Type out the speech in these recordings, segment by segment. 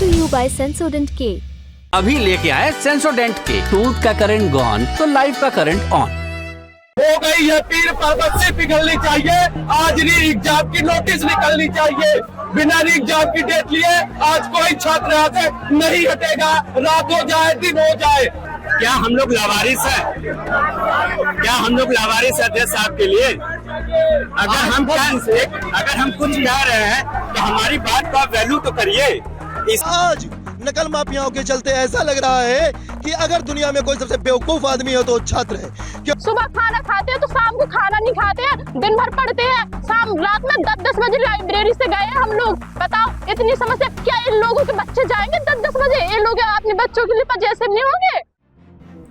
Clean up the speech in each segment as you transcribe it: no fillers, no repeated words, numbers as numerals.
to you by Sensodent K। अभी लेके आए सेंसोडेंट के। टूथ का करंट गॉन तो लाइफ का करंट ऑन। हो गई है पीर पर्वत से पिघलनी चाहिए। आज री एग्जाम की नोटिस निकलनी चाहिए। बिना री एग्जाम की डेट लिए आज कोई छात्र यहाँ से नहीं हटेगा। रात हो जाए दिन हो जाए। क्या हम लोग लावारिस हैं? क्या हम लोग लावारिस हैं देश साहब के लिए? अगर हम कुछ कह रहे हैं तो हमारी बात का वैल्यू तो करिए। आज नकल माफियाओं के चलते ऐसा लग रहा है कि अगर दुनिया में कोई सबसे बेवकूफ आदमी है तो छात्र है। सुबह खाना खाते हैं तो शाम को खाना नहीं खाते हैं, दिन भर पढ़ते हैं, शाम रात में 10-10 बजे लाइब्रेरी से गए हैं हम लोग। बताओ इतनी समस्या, क्या इन लोगों के बच्चे जाएंगे 10-10 बजे? इन लोग अपने बच्चों के लिए जैसे नहीं होंगे।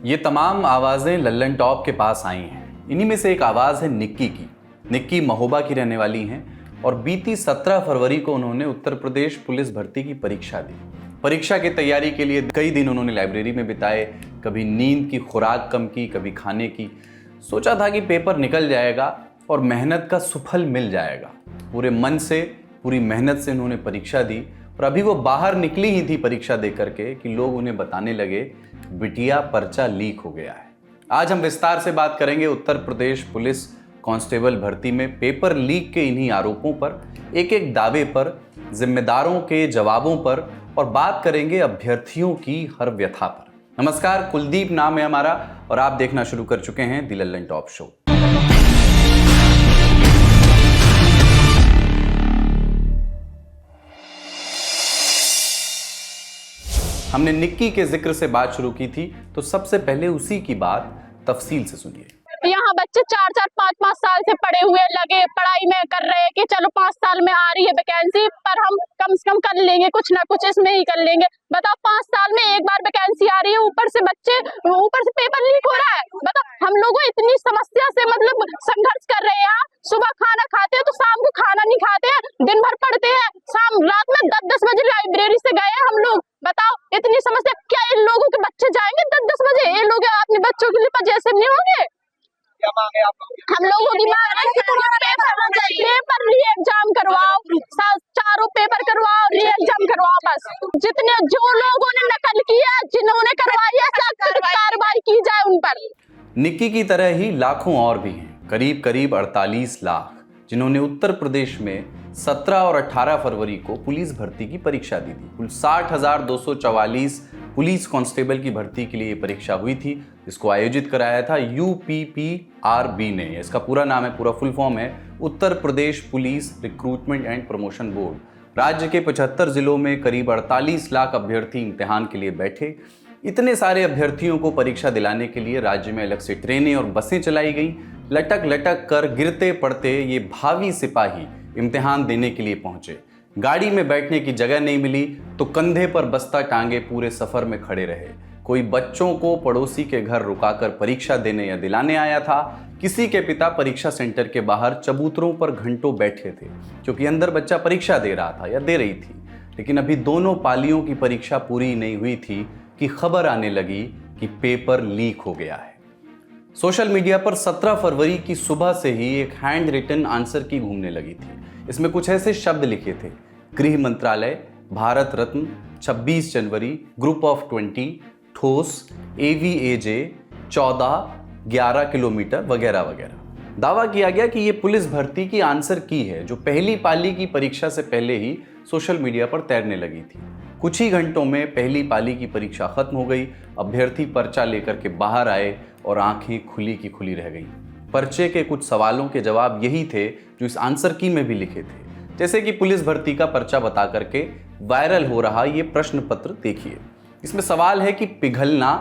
ये तमाम आवाजें लल्लन टॉप के पास आई हैं। इन्हीं में से एक आवाज है निक्की की। निक्की महोबा की रहने वाली हैं और बीती 17 फरवरी को उन्होंने उत्तर प्रदेश पुलिस भर्ती की परीक्षा दी। परीक्षा की तैयारी के लिए कई दिन उन्होंने लाइब्रेरी में बिताए, कभी नींद की खुराक कम की, कभी खाने की। सोचा था कि पेपर निकल जाएगा और मेहनत का सुफल मिल जाएगा। पूरे मन से, पूरी मेहनत से उन्होंने परीक्षा दी और अभी वो बाहर निकली ही थी परीक्षा दे करके कि लोग उन्हें बताने लगे बिटिया पर्चा लीक हो गया है। आज हम विस्तार से बात करेंगे उत्तर प्रदेश पुलिस कांस्टेबल भर्ती में पेपर लीक के इन्हीं आरोपों पर, एक एक दावे पर, जिम्मेदारों के जवाबों पर और बात करेंगे अभ्यर्थियों की हर व्यथा पर। नमस्कार, कुलदीप नाम है हमारा और आप देखना शुरू कर चुके हैं द लल्लन टॉप शो। हमने निक्की के जिक्र से बात शुरू की थी, तो सबसे पहले उसी की बात तफसील से सुनिए। यहाँ बच्चे 4-4, 5-5 साल से पढ़े हुए लगे पढ़ाई में कर रहे हैं कि चलो 5 साल में आ रही है वैकेंसी, पर हम कम से कम कर लेंगे, कुछ ना कुछ इसमें ही कर लेंगे। बताओ 5 साल में एक बार वैकेंसी आ रही है, ऊपर से पेपर लीक हो रहा है। बताओ हम लोगों इतनी समस्या से मतलब संघर्ष कर रहे हैं। सुबह खाना खाते हैं तो शाम को खाना नहीं खाते हैं, दिन भर पढ़ते हैं, शाम रात में 10-10 बजे लाइब्रेरी से गए हैं हम लोग। बताओ इतनी समस्या, क्या इन लोगों के बच्चे जाएंगे 10-10 बजे? इन लोग अपने बच्चों के लिए जैसे नहीं होंगे। क्या मांगे आप लोग? हम लोगों की मांग है कि पेपर री एग्जाम करवाओ, चारों पेपर करवाओ, री एग्जाम करवाओ। बस जितने जो लोगों ने नकल किया, जिन्होंने करवाई है, सख्त कार्रवाई की जाए उन पर। निक्की की तरह ही लाखों और भी हैं, करीब 48 लाख, जिन्होंने उत्तर प्रदेश में 17 और 18 फरवरी को पुलिस भर्ती की परीक्षा दी थी। कुल 60,244 पुलिस कांस्टेबल की भर्ती के लिए परीक्षा हुई थी, जिसको आयोजित कराया था UPPRB ने। इसका पूरा नाम है, पूरा फुल फॉर्म है Uttar Pradesh police recruitment and promotion board. राज्य के 75 जिलों में करीब 48 लाख अभ्यर्थी इम्तिहान के लिए बैठे। इतने सारे अभ्यर्थियों को परीक्षा दिलाने के लिए राज्य में अलग से ट्रेनें और बसें चलाई गई। लटक लटक कर गिरते पड़ते ये भावी सिपाही इम्तिहान देने के लिए पहुंचे। गाड़ी में बैठने की जगह नहीं मिली तो कंधे पर बस्ता टांगे पूरे सफर में खड़े रहे। कोई बच्चों को पड़ोसी के घर रुकाकर परीक्षा देने या दिलाने आया था। किसी के पिता परीक्षा सेंटर के बाहर चबूतरों पर घंटों बैठे थे, क्योंकि अंदर बच्चा परीक्षा दे रहा था या दे रही थी। लेकिन अभी दोनों पालियों की परीक्षा पूरी नहीं हुई थी कि खबर आने लगी कि पेपर लीक हो गया है। सोशल मीडिया पर 17 फरवरी की सुबह से ही एक हैंड रिटन आंसर की घूमने लगी थी। इसमें कुछ ऐसे शब्द लिखे थे: गृह मंत्रालय, भारत रत्न, 26 जनवरी, ग्रुप ऑफ 20, ठोस, AVAJ, 14, 11 किलोमीटर वगैरह वगैरह। दावा किया गया कि यह पुलिस भर्ती की आंसर की है, जो पहली पाली की परीक्षा से पहले ही सोशल मीडिया पर तैरने लगी थी। कुछ ही घंटों में पहली पाली की परीक्षा खत्म हो गई। अभ्यर्थी पर्चा लेकर के बाहर आए और आंखें खुली की खुली रह गईं। पर्चे के कुछ सवालों के जवाब यही थे जो इस आंसर की में भी लिखे थे, जैसे कि पुलिस भर्ती का पर्चा बता करके वायरल हो रहा ये प्रश्न पत्र देखिए। इसमें सवाल है कि पिघलना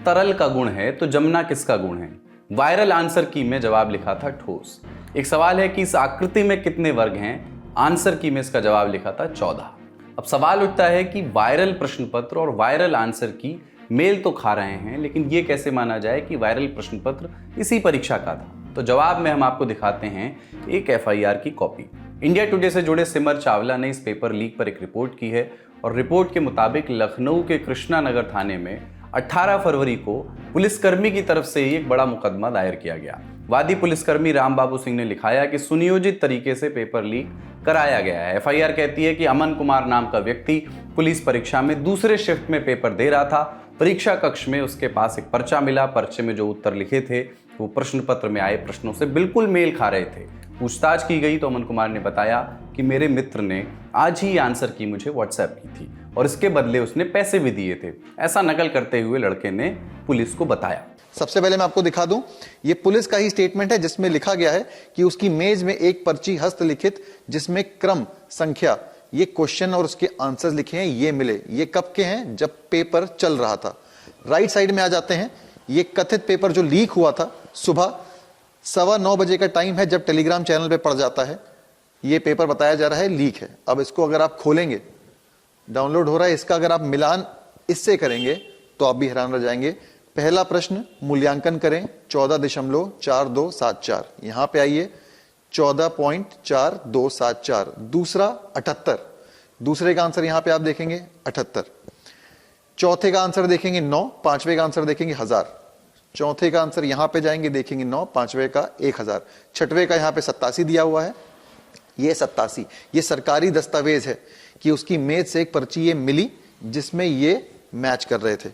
तरल का गुण है तो जमना किसका गुण है। वायरल आंसर की में जवाब लिखा था ठोस। एक सवाल है कि इस आकृति में कितने वर्ग हैं। आंसर की में इसका जवाब लिखा था 14। अब सवाल उठता है कि वायरल प्रश्न पत्र और वायरल आंसर की मेल तो खा रहे हैं, लेकिन ये कैसे माना जाए कि वायरल प्रश्न पत्र इसी परीक्षा का था। तो जवाब में हम आपको दिखाते हैं एक FIR की कॉपी। इंडिया टुडे से जुड़े सिमर चावला ने इस पेपर लीक पर एक रिपोर्ट की है और रिपोर्ट के मुताबिक लखनऊ के कृष्णा नगर थाने में 18 फरवरी को पुलिसकर्मी की तरफ से ही एक बड़ा मुकदमा दायर किया गया। वादी पुलिसकर्मी रामबाबू सिंह ने लिखाया कि सुनियोजित तरीके से पेपर लीक कराया गया है। एफआईआर कहती है कि अमन कुमार नाम का व्यक्ति पुलिस परीक्षा में दूसरे शिफ्ट में पेपर दे रहा था। परीक्षा कक्ष में उसके पास एक पर्चा मिला। पर्चे में जो उत्तर लिखे थे वो प्रश्न पत्र में आए प्रश्नों से बिल्कुल मेल खा रहे थे। पूछताछ की गई तो अमन कुमार ने बताया कि मेरे मित्र ने आज ही आंसर की मुझे व्हाट्सएप की थी और इसके बदले उसने पैसे भी दिए थे। ऐसा नकल करते हुए लड़के ने पुलिस को बताया। सबसे पहले मैं आपको दिखा दूं, ये पुलिस का ही स्टेटमेंट है जिसमें लिखा गया है कि उसकी मेज में एक पर्ची हस्तलिखित जिसमें क्रम संख्या ये क्वेश्चन और उसके आंसर्स लिखे हैं ये मिले। ये कब के हैं? जब पेपर चल रहा था। राइट साइड में आ जाते हैं। ये कथित पेपर जो लीक हुआ था सुबह 9:15 बजे का टाइम है जब टेलीग्राम चैनल पे पड़ जाता है। ये पेपर बताया जा रहा है लीक है। अब इसको अगर आप खोलेंगे, डाउनलोड हो रहा है, इसका अगर आप मिलान इससे करेंगे तो आप भी हैरान रह जाएंगे। पहला प्रश्न मूल्यांकन करें 14.4274। यहां पे आइए 14.4274। दूसरा 78। दूसरे का आंसर यहां पे आप देखेंगे 78। चौथे का आंसर देखेंगे 9। पांचवे का आंसर देखेंगे 1000। चौथे का आंसर यहां पे जाएंगे देखेंगे 9। पांचवे का 1000। छठवे का यहां पे 87 दिया हुआ है। ये 87 ये सरकारी दस्तावेज है कि उसकी मेज से एक पर्ची ये मिली जिसमें ये मैच कर रहे थे।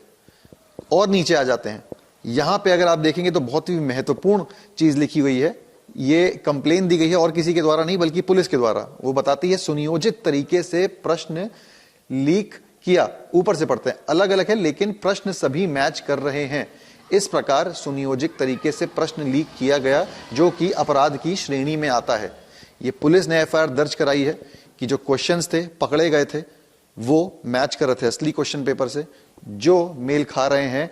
और नीचे आ जाते हैं। यहां पे अगर आप देखेंगे तो बहुत ही महत्वपूर्ण चीज लिखी हुई है। ये कंप्लेन दी गई है और किसी के द्वारा नहीं बल्कि पुलिस के द्वारा। वो बताती है सुनियोजित तरीके से प्रश्न लीक किया। ऊपर से पढ़ते हैं, अलग अलग है लेकिन प्रश्न सभी मैच कर रहे हैं। इस प्रकार सुनियोजित तरीके से प्रश्न लीक किया गया जो कि अपराध की श्रेणी में आता है। ये पुलिस ने एफआईआर दर्ज कराई है कि जो क्वेश्चंस थे पकड़े गए थे वो मैच कर रहे थे असली क्वेश्चन पेपर से, जो मेल खा रहे हैं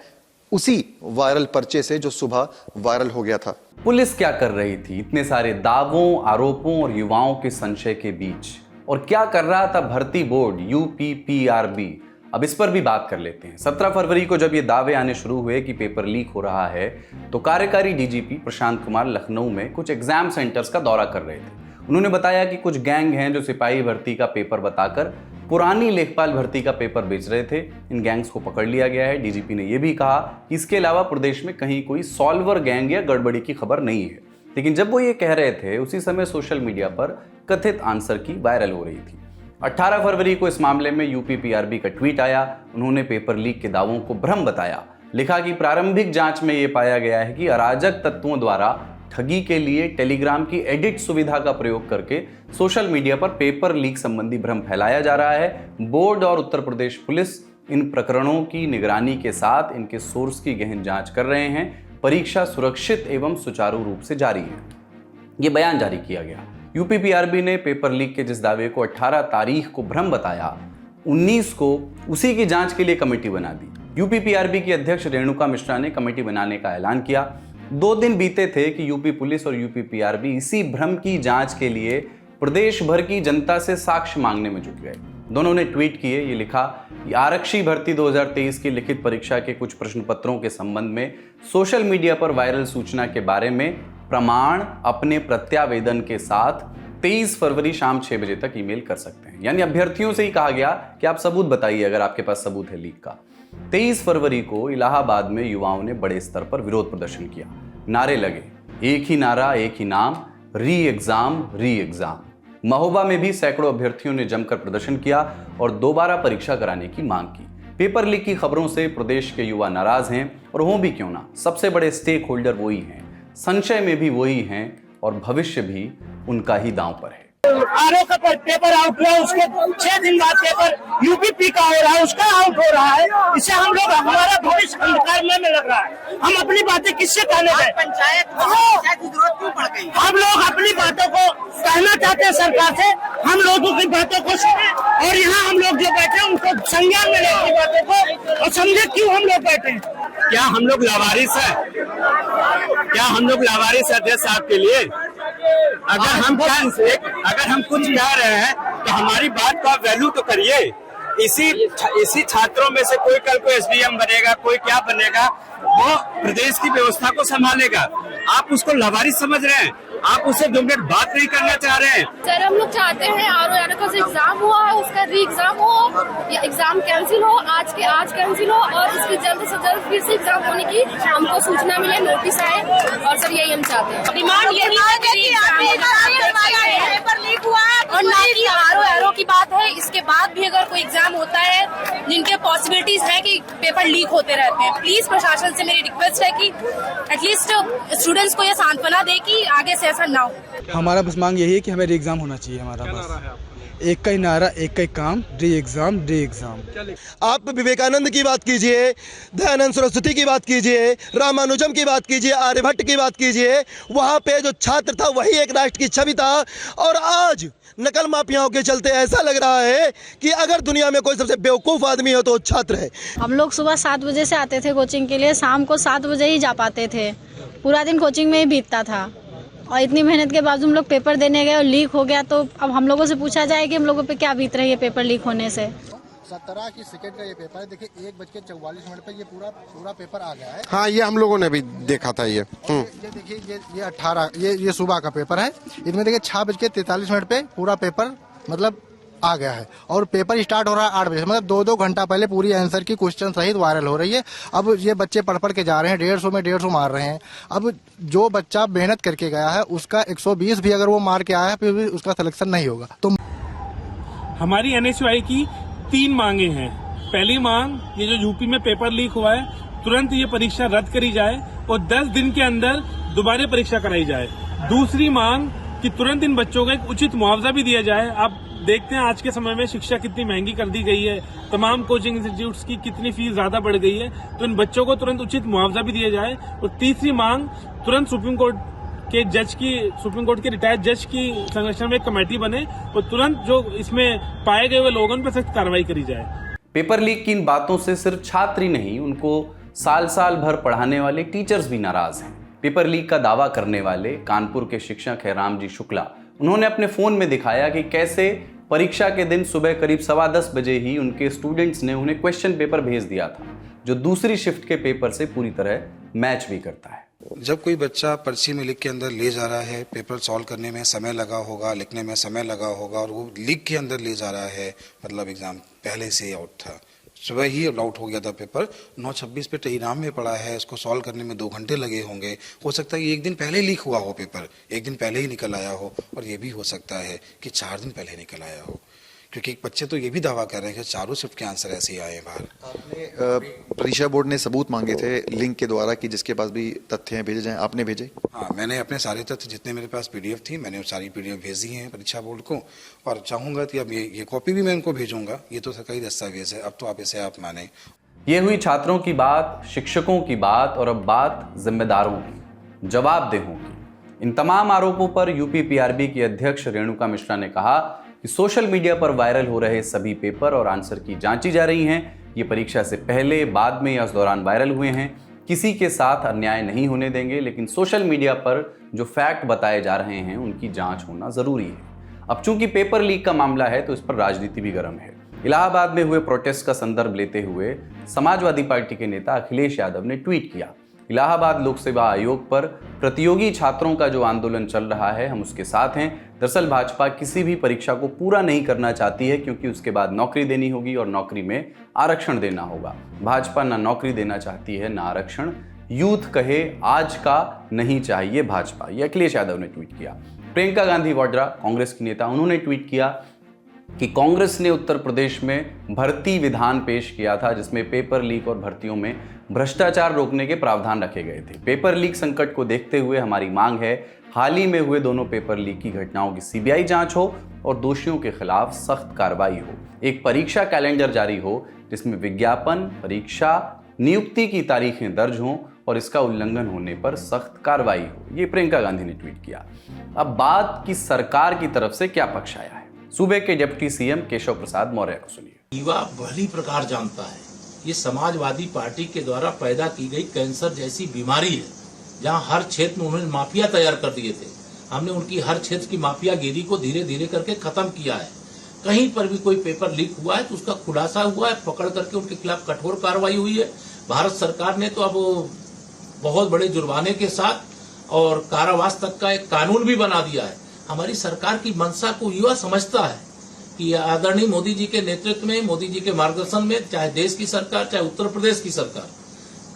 उसी वायरल पर्चे से जो सुबह वायरल हो गया था। पुलिस क्या कर रही थी इतने सारे दावों, आरोपों और युवाओं के संशय के बीच? और क्या कर रहा था भर्ती बोर्ड UPPRB? अब इस पर भी बात कर लेते हैं। 17 फरवरी को जब ये दावे आने शुरू हुए कि पेपर लीक हो रहा है तो कार्यकारी DGP प्रशांत कुमार लखनऊ में कुछ एग्जाम सेंटर्स का दौरा कर रहे थे। उन्होंने बताया कि कुछ गैंग हैं जो सिपाही भर्ती का पेपर बताकर पुरानी लेखपाल भर्ती का पेपर बेच रहे थे। इन गैंग्स को पकड़ लिया गया है। DGP ने यह भी कहा कि इसके अलावा प्रदेश में कहीं कोई सॉल्वर गैंग या गड़बड़ी की खबर नहीं है। लेकिन जब वो ये कह रहे थे उसी समय सोशल मीडिया पर कथित आंसर की वायरल हो रही थी। 18 फरवरी को इस मामले में UPPRB का ट्वीट आया। उन्होंने पेपर लीक के दावों को भ्रम बताया। लिखा कि प्रारंभिक जांच में यह पाया गया है कि अराजक तत्वों द्वारा ठगी के लिए टेलीग्राम की एडिट सुविधा का प्रयोग करके सोशल मीडिया पर पेपर लीक संबंधी भ्रम फैलाया जा रहा है। बोर्ड और उत्तर प्रदेश पुलिस इन प्रकरणों की निगरानी के साथ इनके सोर्स की गहन जांच कर रहे हैं। परीक्षा सुरक्षित एवं सुचारू रूप से जारी है। यह बयान जारी किया गया। UPPRB ने पेपर लीक के जिस दावे को 18 तारीख को भ्रम बताया, 19 को उसी की जांच के लिए कमेटी बना दी। UPPRB की अध्यक्ष रेणुका मिश्रा ने कमेटी बनाने का ऐलान किया। 2 दिन बीते थे कि यूपी पुलिस और UPPRB इसी भ्रम की जांच के लिए प्रदेश भर की जनता से साक्ष्य मांगने में जुट गए। दोनों ने ट्वीट किए, ये लिखा कि आरक्षी भर्ती 2023 की लिखित परीक्षा के कुछ प्रश्न पत्रों के संबंध में सोशल मीडिया पर वायरल सूचना के बारे में प्रमाण अपने प्रत्यावेदन के साथ 23 फरवरी शाम 6 बजे तक ईमेल कर सकते हैं। यानी अभ्यर्थियों से ही कहा गया कि आप सबूत बताइए अगर आपके पास सबूत है लीक का। 23 फरवरी को इलाहाबाद में युवाओं ने बड़े स्तर पर विरोध प्रदर्शन किया। नारे लगे, एक ही नारा एक ही नाम, री एग्जाम। महोबा में भी सैकड़ों अभ्यर्थियों ने जमकर प्रदर्शन किया और दोबारा परीक्षा कराने की मांग की। पेपर लीक की खबरों से प्रदेश के युवा नाराज हैं और हों भी क्यों ना, सबसे बड़े स्टेक होल्डर वही हैं, संशय में भी वही हैं और भविष्य भी उनका ही दांव पर है। आरओ का पेपर आउट हुआ, उसके 6 दिन बाद पेपर UPP का हो रहा है, उसका आउट हो रहा है। इससे हम लोग हमारा भविष्य अंधकार में लग रहा है। हम अपनी बातें किससे कहने गए? पंचायत की जरूरत क्यों पड़ गई? हम लोग अपनी बातों को कहना चाहते हैं सरकार से, हम लोगों की बातों को सुने और यहाँ हम लोग जो बैठे उनको संज्ञान में लेने की बातों को और समझे क्यों हम लोग बैठे। क्या हम लोग लावारिस हैं? क्या हम लोग लावारिस हैं देश साहब के लिए? अगर हम कुछ कह रहे हैं तो हमारी बात का वैल्यू तो करिए। इसी छात्रों में से कोई कल को SDM बनेगा, कोई क्या बनेगा, वो प्रदेश की व्यवस्था को संभालेगा। आप उसको लावारिस समझ रहे हैं, आप उससे 2 मिनट बात नहीं करना चाह रहे हैं। सर हम लोग चाहते हैं आरओ यानी का आज एग्जाम हुआ है उसका री एग्जाम हो या एग्जाम कैंसिल हो, आज के आज कैंसिल हो और इसकी जल्द से जल्द फिर से एग्जाम होने की हमको सूचना मिले, नोटिस आए। और सर यही हम चाहते हैं, डिमांड यही है पेपर लीक हुआ और ना ही आरओ की बात है। इसके बाद भी अगर कोई एग्जाम होता है जिनके पॉसिबिलिटीज है कि पेपर लीक होते रहते हैं, प्लीज प्रशासन से मेरी रिक्वेस्ट है कि एटलीस्ट स्टूडेंट्स को यह सांत्वना दे कि आगे से ऐसा ना हो। हमारा बस मांग यही है कि हमें री एग्जाम होना चाहिए। हमारा बस एक का ही नारा, एक का ही काम, री एग्जाम री एग्जाम। आप विवेकानंद की बात कीजिए, दयानंद सरस्वती की बात कीजिए, रामानुजम की बात कीजिए, आर्यभट्ट की बात कीजिए, वहाँ पे जो छात्र था वही एक राष्ट्र की छवि था। और आज नकल माफियाओं के चलते ऐसा लग रहा है कि अगर दुनिया में कोई सबसे बेवकूफ़ आदमी हो तो छात्र है। हम लोग सुबह 7 बजे से आते थे कोचिंग के लिए, शाम को 7 बजे ही जा पाते थे, पूरा दिन कोचिंग में ही बीतता था। और इतनी मेहनत के बाद हम लोग पेपर देने गए और लीक हो गया, तो अब हम लोगों से पूछा जाए कि हम लोगों पे क्या बीत रही है पेपर लीक होने से। 17 की सेकंड का ये पेपर है, देखिए 1:44 पे ये पूरा पेपर आ गया है। हाँ, ये हम लोगों ने भी देखा था। ये देखिए ये 18 ये सुबह का पेपर है, इसमें देखिए 6:43 पे पूरा पेपर मतलब आ गया है। और पेपर स्टार्ट हो रहा है 8 बजे, मतलब 2-2 घंटा पहले पूरी आंसर की क्वेश्चन सहित वायरल हो रही है। अब ये बच्चे पढ़ के जा रहे हैं, 150 में 150 मार रहे हैं। अब जो बच्चा मेहनत करके गया है उसका 120 भी अगर वो मार के आया है फिर भी उसका सिलेक्शन नहीं होगा। तो हमारी एनएसयूआई की 3 मांगे हैं। पहली मांग, ये जो यूपी में पेपर लीक हुआ है तुरंत ये परीक्षा रद्द करी जाए और 10 दिन के अंदर दोबारा परीक्षा कराई जाए। दूसरी मांग कि तुरंत इन बच्चों को एक उचित मुआवजा भी दिया जाए। आप देखते हैं आज के समय में शिक्षा कितनी महंगी कर दी गई है, तमाम कोचिंग इंस्टीट्यूट्स की कितनी फीस ज्यादा बढ़ गई है, तो इन बच्चों को तुरंत उचित मुआवजा भी दिया जाए। और तीसरी मांग, तुरंत सुप्रीम कोर्ट के रिटायर्ड जज की संरक्षण में एक कमेटी बने और तुरंत जो इसमें पाए गए हुए लोगों पर सख्त कार्रवाई करी जाए। पेपर लीक की इन बातों से सिर्फ छात्र ही नहीं, उनको साल साल भर पढ़ाने वाले टीचर्स भी नाराज हैं। पेपर लीक का दावा करने वाले कानपुर के शिक्षक है रामजी शुक्ला। उन्होंने अपने फोन में दिखाया कि कैसे परीक्षा के दिन सुबह करीब 10:15 बजे ही उनके स्टूडेंट्स ने उन्हें क्वेश्चन पेपर भेज दिया था, जो दूसरी शिफ्ट के पेपर से पूरी तरह मैच भी करता है। जब कोई बच्चा पर्ची में लिख के अंदर ले जा रहा है, पेपर सॉल्व करने में समय लगा होगा, लिखने में समय लगा होगा, और वो लिख के अंदर ले जा रहा है, मतलब एग्जाम पहले से ही आउट था, सुबह ही आउट हो गया था पेपर, 9:26 पे टेलीग्राम में पड़ा है, इसको सॉल्व करने में 2 घंटे लगे होंगे। हो सकता है कि 1 दिन पहले लीक हुआ हो पेपर, 1 दिन पहले ही निकल आया हो, और ये भी हो सकता है कि 4 दिन पहले निकल आया हो, क्योंकि बच्चे तो ये भी दावा कर रहे हैं कि चारों शिफ्ट के आंसर ऐसे ही आए बाहर। आपने परीक्षा बोर्ड ने सबूत मांगे थे लिंक के द्वारा कि जिसके पास भी तथ्य हैं भेजे जाएं, आपने भेजे? हाँ, मैंने अपने सारे तथ्य जितने मेरे पास पीडीएफ थी, मैंने सारी पीडीएफ भेज दी हैं परीक्षा बोर्ड को, और चाहूंगा कि अब ये कॉपी भी मैं उनको भेजूंगा। ये तो सरकारी दस्तावेज है, अब तो आप इसे आप माने। ये हुई छात्रों की बात, शिक्षकों की बात, और अब बात जिम्मेदारों की, जवाबदेहों की। इन तमाम आरोपों पर यूपी पीआरबी की अध्यक्ष रेणुका मिश्रा ने कहा कि सोशल मीडिया पर वायरल हो रहे सभी पेपर और आंसर की जांची जा रही हैं। ये परीक्षा से पहले, बाद में या उस दौरान वायरल हुए हैं। किसी के साथ अन्याय नहीं होने देंगे, लेकिन सोशल मीडिया पर जो फैक्ट बताए जा रहे हैं उनकी जांच होना जरूरी है। अब चूंकि पेपर लीक का मामला है तो इस पर राजनीति भी गर्म है। इलाहाबाद में हुए प्रोटेस्ट का संदर्भ लेते हुए समाजवादी पार्टी के नेता अखिलेश यादव ने ट्वीट किया, इलाहाबाद लोक सेवा आयोग पर प्रतियोगी छात्रों का जो आंदोलन चल रहा है, हम उसके साथ हैं। दरअसल भाजपा किसी भी परीक्षा को पूरा नहीं करना चाहती है, क्योंकि उसके बाद नौकरी देनी होगी और नौकरी में आरक्षण देना होगा। भाजपा ना नौकरी देना चाहती है, ना आरक्षण। यूथ कहे आज का नहीं चाहिए भाजपा, ये अखिलेश यादव ने ट्वीट किया। प्रियंका गांधी वाड्रा, कांग्रेस की नेता, उन्होंने ट्वीट किया कि कांग्रेस ने उत्तर प्रदेश में भर्ती विधान पेश किया था, जिसमें पेपर लीक और भर्तियों में भ्रष्टाचार रोकने के प्रावधान रखे गए थे। पेपर लीक संकट को देखते हुए हमारी मांग है, हाल ही में हुए दोनों पेपर लीक की घटनाओं की सीबीआई जांच हो और दोषियों के खिलाफ सख्त कार्रवाई हो। एक परीक्षा कैलेंडर जारी हो जिसमें विज्ञापन, परीक्षा, नियुक्ति की तारीखें दर्ज हों और इसका उल्लंघन होने पर सख्त कार्रवाई हो। ये प्रियंका गांधी ने ट्वीट किया। अब बात की सरकार की तरफ से क्या पक्ष आया है, सूबे के डिप्टी सीएम केशव प्रसाद मौर्य को सुनिए। युवा भली प्रकार जानता है, ये समाजवादी पार्टी के द्वारा पैदा की गई कैंसर जैसी बीमारी है, जहां हर क्षेत्र में उन्होंने माफिया तैयार कर दिए थे। हमने उनकी हर क्षेत्र की माफियागिरी को धीरे धीरे करके खत्म किया है। कहीं पर भी कोई पेपर लीक हुआ है तो उसका खुलासा हुआ है, पकड़ करके उनके खिलाफ कठोर कार्रवाई हुई है। भारत सरकार ने तो अब बहुत बड़े जुर्माने के साथ और कारावास तक का एक कानून भी बना दिया है। हमारी सरकार की मंशा को युवा समझता है कि आदरणीय मोदी जी के नेतृत्व में, मोदी जी के मार्गदर्शन में, चाहे देश की सरकार, चाहे उत्तर प्रदेश की सरकार,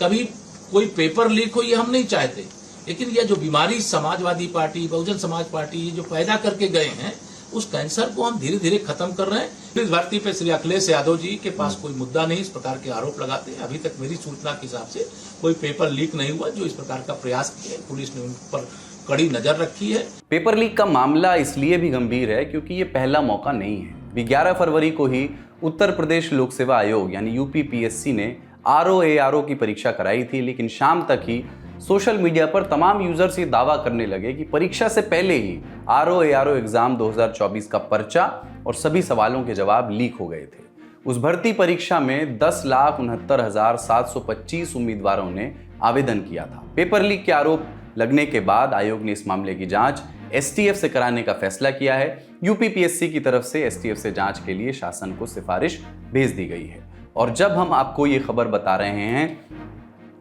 कभी कोई पेपर लीक हो ये हम नहीं चाहते, लेकिन यह जो बीमारी समाजवादी पार्टी, बहुजन समाज पार्टी जो पैदा करके गए हैं, उस कैंसर को हम धीरे धीरे खत्म कर रहे हैं। पुलिस भर्ती पे श्री अखिलेश यादव जी के पास कोई मुद्दा नहीं, इस प्रकार के आरोप लगाते हैं। अभी तक मेरी सूचना के हिसाब से कोई पेपर लीक नहीं हुआ। जो इस प्रकार का प्रयास किया, पुलिस ने उन पर कड़ी नजर रखी है। पेपर लीक का मामला इसलिए भी गंभीर है क्योंकि ये पहला मौका नहीं है। अभी 11 फरवरी को ही उत्तर प्रदेश लोक सेवा आयोग यानी यूपीपीएससी ने RO-ARO की परीक्षा कराई थी, लेकिन शाम तक ही सोशल मीडिया पर तमाम यूजर्स ये दावा करने लगे कि परीक्षा से पहले ही RO-ARO एग्जाम 2024 का पर्चा और सभी सवालों के जवाब लीक हो गए थे। उस भर्ती परीक्षा में 10,69,725 उम्मीदवारों ने आवेदन किया था। पेपर लीक के आरोप लगने के बाद आयोग ने इस मामले की जांच STF से कराने का फैसला किया है। यूपीपीएससी की तरफ से STF से जांच के लिए शासन को सिफारिश भेज दी गई है। और जब हम आपको ये खबर बता रहे हैं,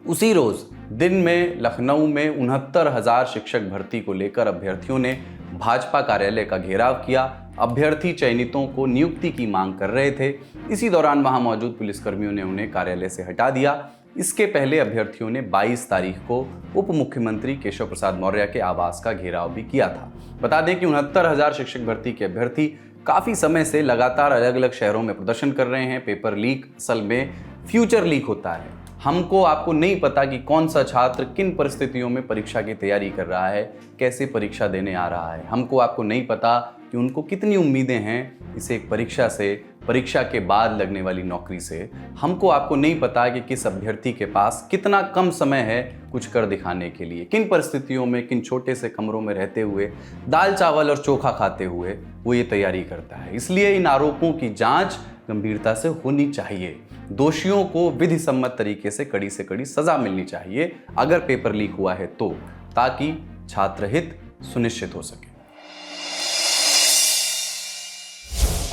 उसी रोज दिन में लखनऊ में 69,000 शिक्षक भर्ती को लेकर अभ्यर्थियों ने भाजपा कार्यालय का घेराव किया। अभ्यर्थी चयनितों को नियुक्ति की मांग कर रहे थे। इसी दौरान वहां मौजूद पुलिसकर्मियों ने उन्हें कार्यालय से हटा दिया। इसके पहले अभ्यर्थियों ने 22 तारीख को उप मुख्यमंत्री केशव प्रसाद मौर्य के आवास का घेराव भी किया था। बता दें कि 69,000 शिक्षक भर्ती के अभ्यर्थी काफी समय से लगातार अलग अलग शहरों में प्रदर्शन कर रहे हैं। पेपर लीक असल में फ्यूचर लीक होता है। हमको आपको नहीं पता कि कौन सा छात्र किन परिस्थितियों में परीक्षा की तैयारी कर रहा है, कैसे परीक्षा देने आ रहा है। हमको आपको नहीं पता कि उनको कितनी उम्मीदें हैं इस एक परीक्षा से, परीक्षा के बाद लगने वाली नौकरी से। हमको आपको नहीं पता कि किस अभ्यर्थी के पास कितना कम समय है कुछ कर दिखाने के लिए, किन परिस्थितियों में, किन छोटे से कमरों में रहते हुए, दाल चावल और चोखा खाते हुए वो ये तैयारी करता है। इसलिए इन आरोपों की जांच गंभीरता से होनी चाहिए। दोषियों को विधि सम्मत तरीके से कड़ी सजा मिलनी चाहिए अगर पेपर लीक हुआ है तो, ताकि छात्र हित सुनिश्चित हो सके।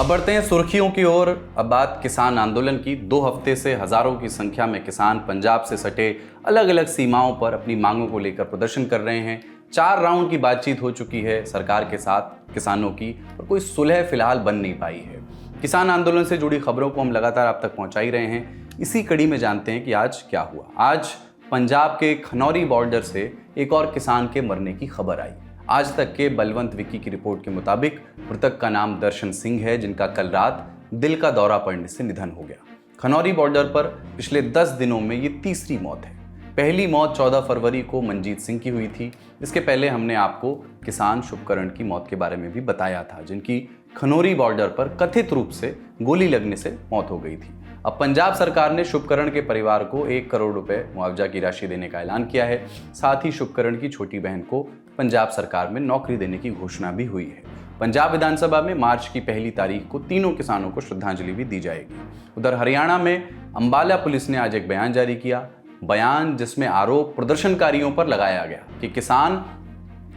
अब बढ़ते हैं सुर्खियों की ओर। अब बात किसान आंदोलन की। 2 हफ्ते से हजारों की संख्या में किसान पंजाब से सटे अलग अलग सीमाओं पर अपनी मांगों को लेकर प्रदर्शन कर रहे हैं। 4 राउंड की बातचीत हो चुकी है सरकार के साथ किसानों की, पर कोई सुलह फिलहाल बन नहीं पाई है। किसान आंदोलन से जुड़ी खबरों को हम लगातार आप तक पहुंचा ही रहे हैं। इसी कड़ी में जानते हैं कि आज क्या हुआ। आज पंजाब के खनौरी बॉर्डर से एक और किसान के मरने की खबर आई। आज तक के बलवंत विकी की रिपोर्ट के मुताबिक मृतक का नाम दर्शन सिंह है, जिनका कल रात दिल का दौरा पड़ने से निधन हो गया। खनौरी बॉर्डर पर पिछले 10 दिनों में ये तीसरी मौत है। पहली मौत 14 फरवरी को मनजीत सिंह की हुई थी। इसके पहले हमने आपको किसान शुभकरण की मौत के बारे में भी बताया था, जिनकी खनौरी बॉर्डर पर कथित रूप से गोली लगने से मौत हो गई थी। अब पंजाब सरकार ने शुभकरण के परिवार को 1 करोड़ रुपए मुआवजा की राशि देने का ऐलान किया है। साथ ही शुभकरण की छोटी बहन को पंजाब सरकार में नौकरी देने की घोषणा भी हुई है। पंजाब विधानसभा में मार्च की 1 तारीख को तीनों किसानों को श्रद्धांजलि भी दी जाएगी। उधर हरियाणा में अंबाला पुलिस ने आज एक बयान जारी किया। बयान जिसमें आरोप प्रदर्शनकारियों पर लगाया गया कि किसान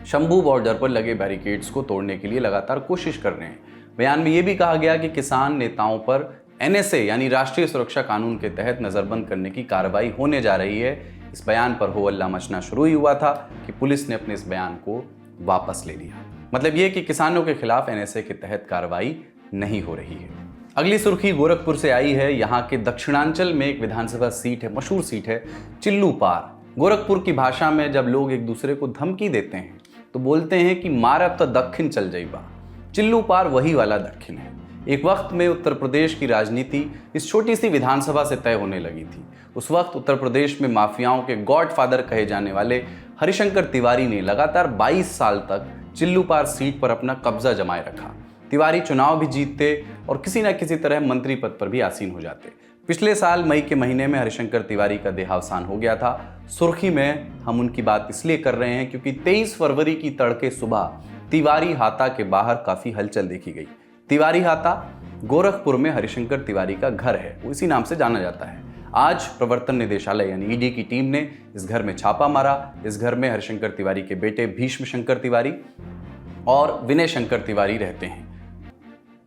शंभू बॉर्डर पर लगे बैरिकेड्स को तोड़ने के लिए लगातार कोशिश कर रहे हैं। बयान में यह भी कहा गया कि किसान नेताओं पर NSA यानी राष्ट्रीय सुरक्षा कानून के तहत नजरबंद करने की कार्रवाई होने जा रही है। इस बयान पर हो हल्ला मचना शुरू ही हुआ था कि पुलिस ने अपने इस बयान को वापस ले लिया। मतलब यह कि किसानों के खिलाफ NSA के तहत कार्रवाई नहीं हो रही है। अगली सुर्खी गोरखपुर से आई है। यहाँ के दक्षिणांचल में एक विधानसभा सीट है, मशहूर सीट है चिल्लू पार। गोरखपुर की भाषा में जब लोग एक दूसरे को धमकी देते हैं तो बोलते हैं कि मारब तो दक्षिण चल जाइबा। चिल्लू पार वही वाला दक्षिण है। एक वक्त में उत्तर प्रदेश की राजनीति इस छोटी सी विधानसभा से तय होने लगी थी। उस वक्त उत्तर प्रदेश में माफियाओं के गॉडफादर कहे जाने वाले हरिशंकर तिवारी ने लगातार 22 साल तक चिल्लू पार सीट पर अपना कब्जा जमाए रखा। तिवारी चुनाव भी जीतते और किसी न किसी तरह मंत्री पद पर भी आसीन हो जाते। पिछले साल मई के महीने में हरिशंकर तिवारी का देहावसान हो गया था। सुर्खी में हम उनकी बात इसलिए कर रहे हैं क्योंकि 23 फरवरी की तड़के सुबह तिवारी हाता के बाहर काफी हलचल देखी गई। तिवारी हाता गोरखपुर में हरिशंकर तिवारी का घर है, वो इसी नाम से जाना जाता है। आज प्रवर्तन निदेशालय यानी ईडी की टीम ने इस घर में छापा मारा। इस घर में हरिशंकर तिवारी के बेटे भीष्म शंकर तिवारी और विनय शंकर तिवारी रहते हैं।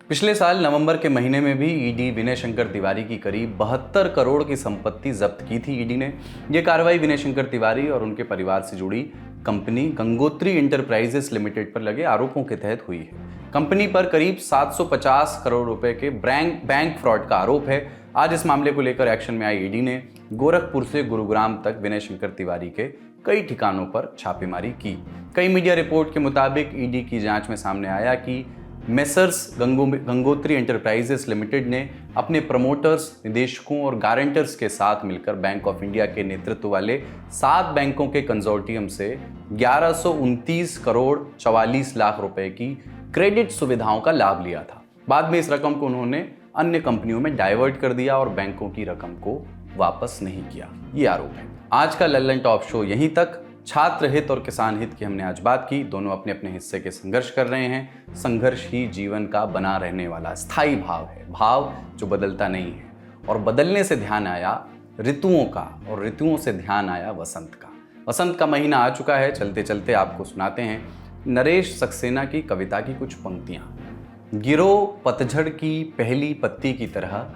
पिछले साल नवंबर के महीने में भी ईडी विनय शंकर तिवारी की करीब 72 करोड़ की संपत्ति जब्त की थी। ईडी ने यह कार्रवाई विनय शंकर तिवारी और उनके परिवार से जुड़ी कंपनी गंगोत्री इंटरप्राइजेस लिमिटेड पर लगे आरोपों के तहत हुई है। कंपनी पर करीब 750 करोड़ रुपए के बैंक फ्रॉड का आरोप है। आज इस मामले को लेकर एक्शन में आई ईडी ने गोरखपुर से गुरुग्राम तक विनय शंकर तिवारी के कई ठिकानों पर छापेमारी की। कई मीडिया रिपोर्ट के मुताबिक ईडी की जांच में सामने आया कि मेसर्स गंगोत्री एंटरप्राइजेस लिमिटेड ने अपने प्रमोटर्स, निदेशकों और गारंटर्स के साथ मिलकर बैंक ऑफ इंडिया के नेतृत्व वाले 7 बैंकों के कंसोर्टियम से 1129 करोड़ 44 लाख रुपए की क्रेडिट सुविधाओं का लाभ लिया था। बाद में इस रकम को उन्होंने अन्य कंपनियों में डाइवर्ट कर दिया और बैंकों की रकम को वापस नहीं किया, ये आरोप है। आज का लल्लन टॉप शो यहीं तक। छात्र हित और किसान हित की हमने आज बात की। दोनों अपने अपने हिस्से के संघर्ष कर रहे हैं। संघर्ष ही जीवन का बना रहने वाला स्थायी भाव है, भाव जो बदलता नहीं है। और बदलने से ध्यान आया ऋतुओं का, और ऋतुओं से ध्यान आया वसंत का। वसंत का महीना आ चुका है। चलते चलते आपको सुनाते हैं नरेश सक्सेना की कविता की कुछ पंक्तियां। गिरो पतझड़ की पहली पत्ती की तरह,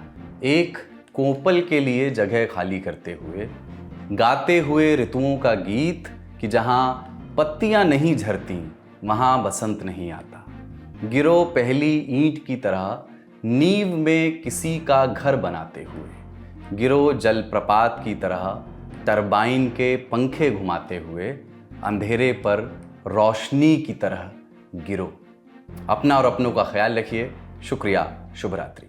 एक कोपल के लिए जगह खाली करते हुए, गाते हुए ऋतुओं का गीत कि जहाँ पत्तियां नहीं झरती वहाँ बसंत नहीं आता। गिरो पहली ईंट की तरह, नींव में किसी का घर बनाते हुए। गिरो जल प्रपात की तरह, टरबाइन के पंखे घुमाते हुए। अंधेरे पर रोशनी की तरह गिरो। अपना और अपनों का ख्याल रखिए। शुक्रिया। शुभ रात्रि।